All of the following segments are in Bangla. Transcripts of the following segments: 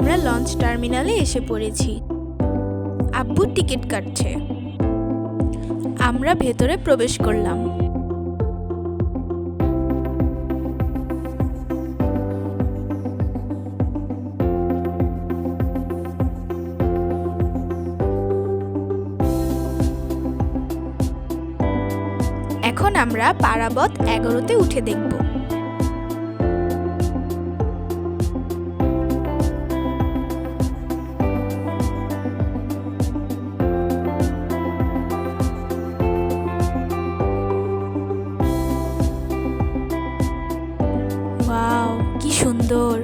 আমরা লঞ্চ টার্মিনালে এসে পড়েছি। আব্বু টিকিট কাটছে। আমরা ভেতরে প্রবেশ করলাম। এখন আমরা পারাবত 11-তে উঠে দেখব। ওয়াও, কি সুন্দর!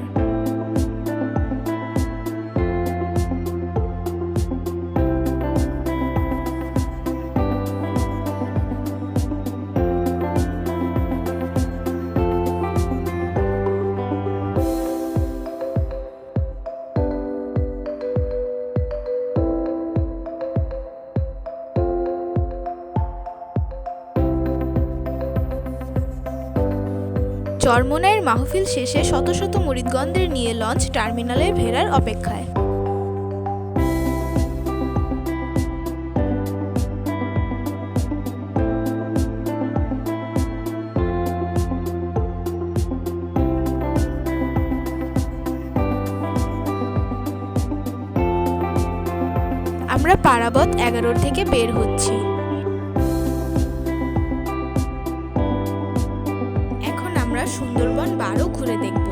চরমোনাইয়ের মাহফিল শেষে শত শত মুরিদগণদের নিয়ে লঞ্চ টার্মিনালে ফেরার অপেক্ষায়। আমরা পারাবত 11 থেকে বের হচ্ছি। আমরা সুন্দরবন 12 ঘুরে দেখব।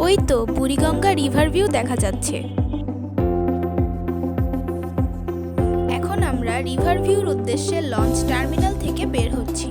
ওই তো বুড়িগঙ্গা রিভার ভিউ দেখা যাচ্ছে। এখন আমরা রিভার ভিউর উদ্দেশ্যে লঞ্চ টার্মিনাল থেকে বের হচ্ছি।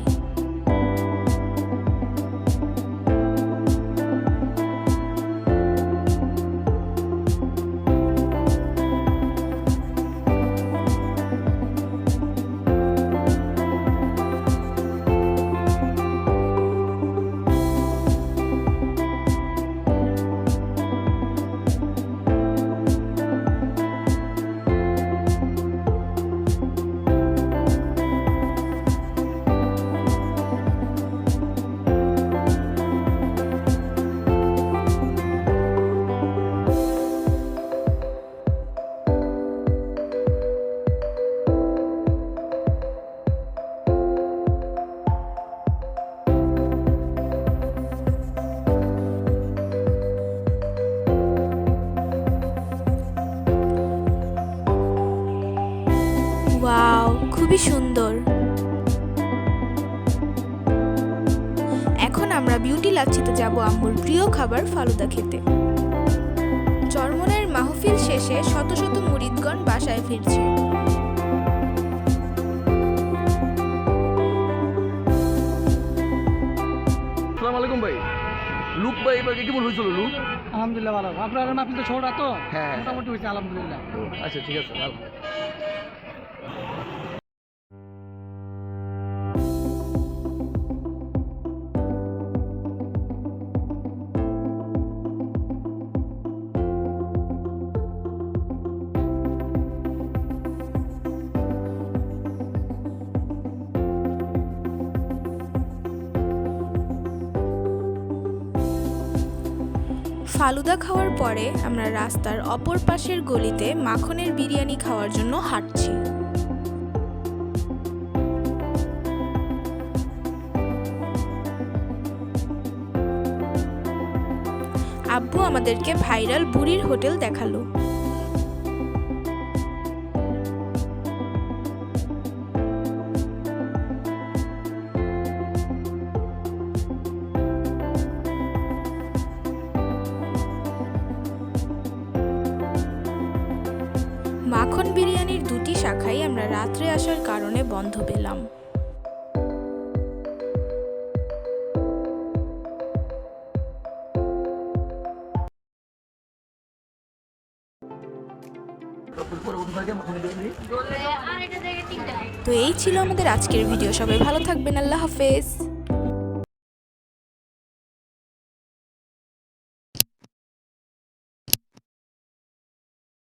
ওয়াও, খুবই সুন্দর। এখন আমরা বিউটি লাচ্ছিতে যাব আম্মুর প্রিয় খাবার ফালুদা খেতে। চরমোনাইয়ের মাহফিল শেষে শত শত মুরিদগণ বাসায় ফিরছে। আসসালামু আলাইকুম ভাই। লুক ভাই এবার কেমন হয়েছিল লুক? আলহামদুলিল্লাহ ভালো। আপনার মাহফিল তো ছোট তো, হ্যাঁ মোটামুটি হয়েছে আলহামদুলিল্লাহ। আচ্ছা ঠিক আছে ভালো। ফালুদা খাওয়ার পরে আমরা রাস্তার অপর পাশের গলিতে মাখনের বিরিয়ানি খাওয়ার জন্য হাঁটছি। আব্বু আমাদেরকে ভাইরাল বুড়ির হোটেল দেখালো। মাখন বিরিয়ানির দুটি শাখাই আমরা রাত্রে আসার কারণে বন্ধ পেলাম। তো এই ছিল আমাদের আজকের ভিডিও। সবাই ভালো থাকবেন। আল্লাহ হাফেজ।